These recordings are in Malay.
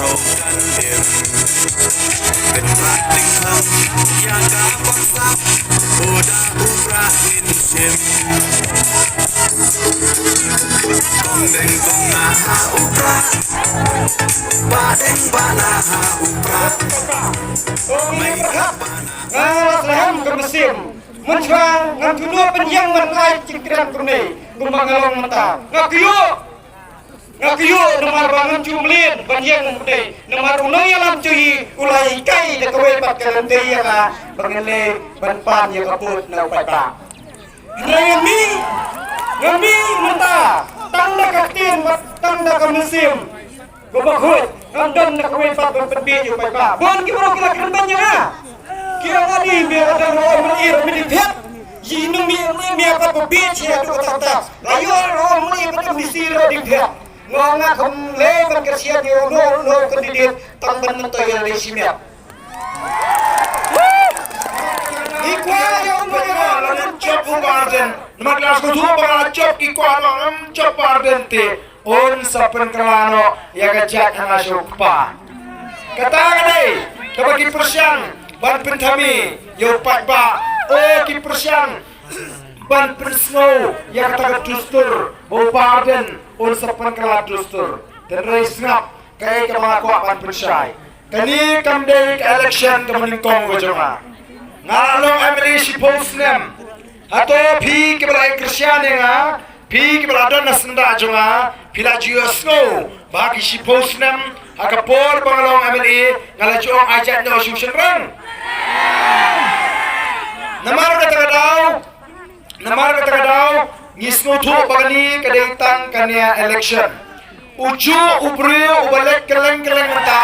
broken limb.เป็นรักหนึ่งคำอยากกาบังซับโอดาอุรานินชิมต้องเด้งต้องนาหาอุราบาเด้งบานาหาอุราไม่รับบานา Selamat kemesim Mencuang Ngam kedua penjang Menlai cingkiran kurni Gumbang ngalong mata Ngakiyo Nomor bangun cumlin Penjang mudi Nomor unang yalam cuy Ulai kai Dekawe pat kalanti yang Bangili Banpan yang kaput Nau pata Ngami mata Tanda kaktin Tanda kemesim Gumbang hut Ngamdan Dekawe pat Berpenbi Yung pata Bon kibro kira kerentanya Kira tadi biar ada orang melir menipet, jinung mi apa pebit ya tu kata. Layu orang melir betul mesti menipet. Nganga kemle berkersian yo no kandidit tamban mentoya lesimia. Ikwa yang berjalan cop barden, maglas kutu bang cop ikwa bang cop barden te on sapen kelano ya gajak ngasuk pa. Kata kadai, kabagi persiang. Ban pentami yo pat ba ki persiang ban persno yang kata dustur bo barden on sapan kala dustur dan rais ngap kai ka mga kwa ban persai kani kamde election kamaningkong go jonga ngalong amerisi posnem ato phi ke balai kristian nga phi ke balada nasnda jonga pila jiosno bagi si posnem akapor bangalong ameri ngalajong ajat no sushenrang Namar kata kadau ngisno tu bagani kadetang kania election uju ubriu ubalek keleng mata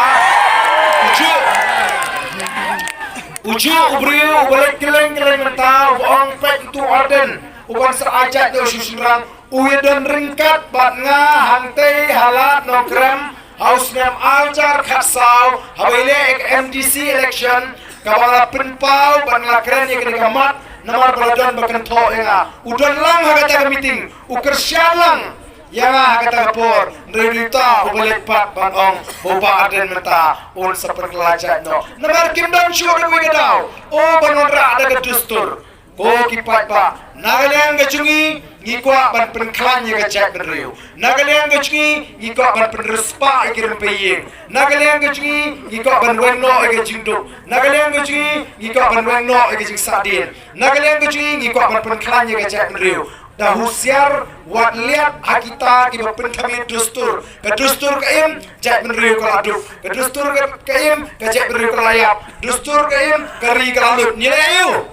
uju ubriu ubalek keleng mata uang pek tu arden uban serajat do susurang uyedan ringkat batnga hangte halat nokram house name aljar khatsau habile ek MDC election kabala penpau banla keren yang kena kamat namar baladan bakan tho enga udan lang hagata meeting ukersian lang yang hagata por nrita ubalek pat banong boba aden meta on saper kelajat no namar kimdan syur we gadau o banondra ada dustur ko kipat ba nagalang gacungi ngikwa ban penklan ye gajak bedriu nagalang gacungi ngikwa ban penrespa ikirim peying nagalang gacungi ngikwa ban wenno ege jingduk nagalang gacungi ngikwa ban wenno ege jing sadin nagalang gacungi ngikwa ban penklan ye gajak bedriu dah husiar wat liat hakita ki penkami dustur ke dustur kaim jak bedriu kaladuk ke dustur kaim gajak bedriu kalayap dustur kaim kari kalalut nilayu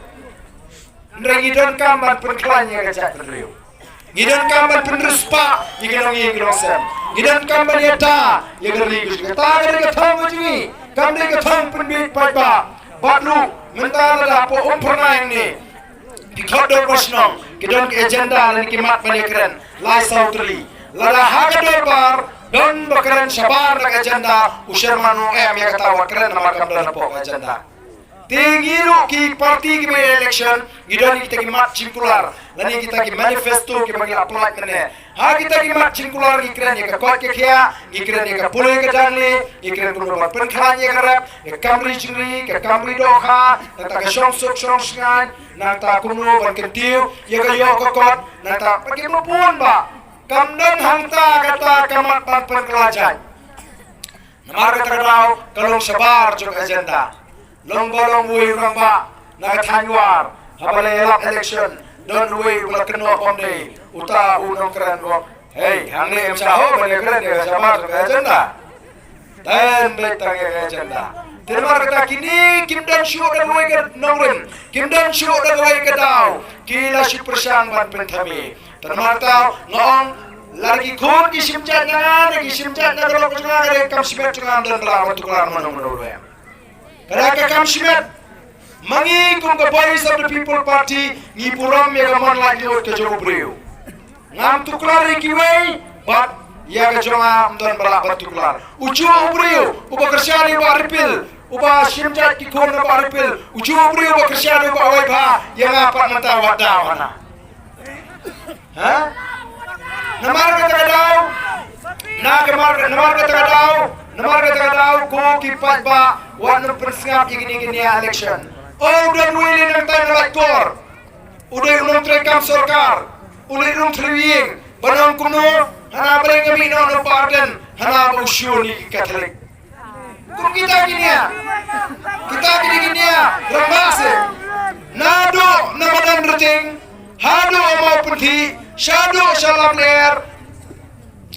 Ngidon kamban penkelanya kacak berdriu. Ngidon kamban penrespa ngidon sem. Ngidon kamban yata ngeri kata ngeri ketong ngujungi. Kamde ketong penbit paiba. Batlu mentala dah po umpernah ini. Dikhodor bosnong ngidon agenda dan kimat menekren lai sautri. Lada hagador bar don bakaren sabar nak agenda usir manu yang kata wakren nama kamdan po agenda. Tinggiru ki parti ki election gidon kita ki mat circular lani kita ki manifesto ki bagi apply kene ha kita ki mat circular ki kren ka kot ke kya ki kren ka puloi ka janli ki kren ko bar pen khanye garap ka kamri chingri ka kamri dokha ta ka shong suk shong sngan na ta kuno ban kentiu ye ka yo ka kot na ta pagi mo pun ba kamdan hangta kata kamat ban pen kelajai namar ka daw kalong sabar jog agenda long bolong wui ramba naga tanyuar habale elak election don wui ulat keno konde uta unong keren wak hey hangni emsaho bane keren ya sabar ke agenda dan betang ya agenda termar kata kini kimdan syuk dan wui ke nongren kimdan syuk dan wui ke daw kila si persang ban pentami termar tau ngong lagi kun kisimjat ngan kisimjat naga lok jangan ada kam simet jangan dan telah tukar manong Kadang kam simet mangi kum ka Voice of the People Party ngi puram ya ka man lagi ot ke jogo breu ngam tuklar ki wei bat ya ka jonga mdon bala bat tuklar uju breu uba kersyani ba ripil uba simjat ki kon ba ripil uju breu uba kersyani ba wai ba ya ngapat mata wadawana ha namar ka daw na kamar namar ka daw Namar kata tahu ko kipat ba wan persngap igini-gini election. Oh udah willing ng tayo na kor. Udah unong trekam sorkar. Udah unong triwing. Banang kuno hana balik kami no pardon hana usyuni Katolik. Kung kita gini ya. Kita gini ya. Rambase. Nado namadan rating. Hado mau putih. Shadow salam leer.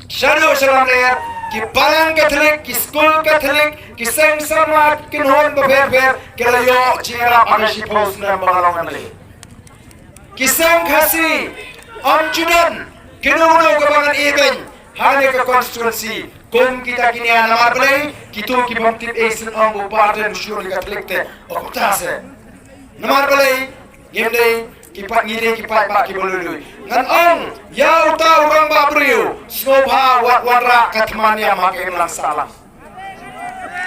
Shadow salam leer. Ki palang Katolik, ki school Katolik, ki seng samat, ki non beber, ki layo cira panashi pos na bangalong nali. Ki seng kasi, amjudan, ki nuno kabangan ibeng, hane ka constituency, kung kita kini nama balay, kito ki bangtip esen ang buparten syuri Katolik te, o kutase. Nama balay, gimday, kipat ngide kipat ba kiboluluy ngan ong yaw ta urang ba priu snobha wat wara katmania making lang salam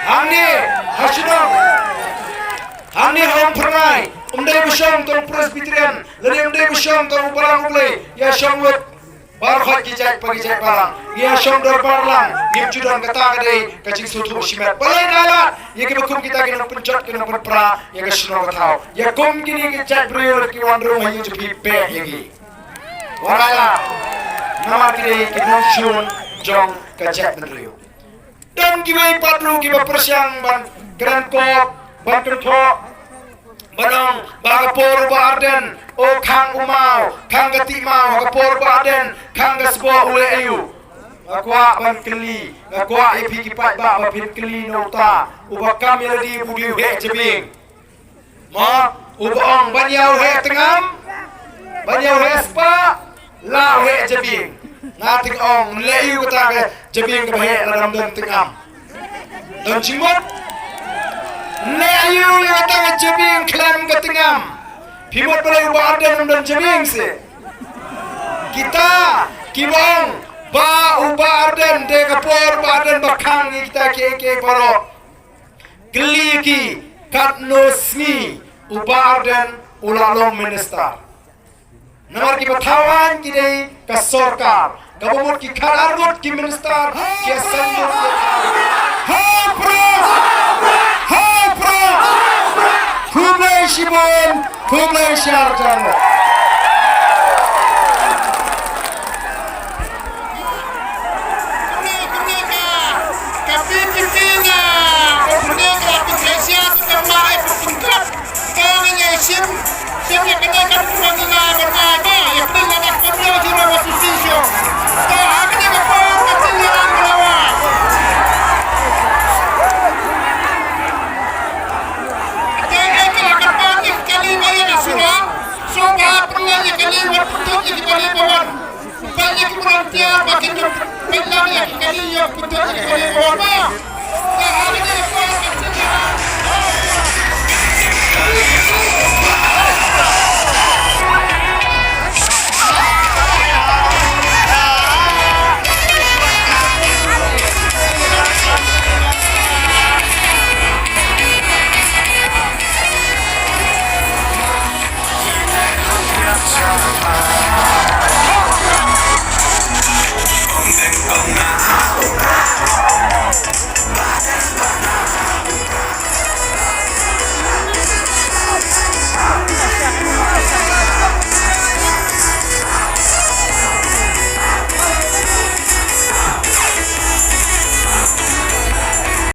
hani hasidong hani hom prangai umday busyong tong presbyterian lani umday busyong tong barang ublay ya syongwet barkhot kijak pagijak barang ya syong dor barlang ngim judan kata kadai kacing sutu simet balai nala ya ke bekum kita kena pencot kena berpra ya ke sino katau ya kum kini kijak priu ki wandrung hayu jupi pe yagi warala nama kini kinong syun jong kajak priu dan kiwai patru kiba persyang ban grand kop ban kentok banong bagapor barden o kang umau kang gatimau bagapor barden kang gasbo ule ayu akwa ban keli akwa ipi kipat ba bapin keli nota ubakam yadi budiu he jebing ma ubong banyau he tengam banyau he spa la he jebing ngating ong leyu kata ke jebing ke he dalam dan tengam dan cimot Layu yang tengah jebing klam ketingam, pimot boleh ubadan dan jebing se. Kita kibong ba ubadan dekapor badan bakang kita keke poro. Keliki katnosni ubadan ulalong minister. Namar kibatawan kini kasorkar. Kabumut ki kalargut ki minister ki sanjur ki. Hapro. Kumlay Shibon, Kumlay Sharjan. Banyak orang tiap makin banyak kali yang betul kali orang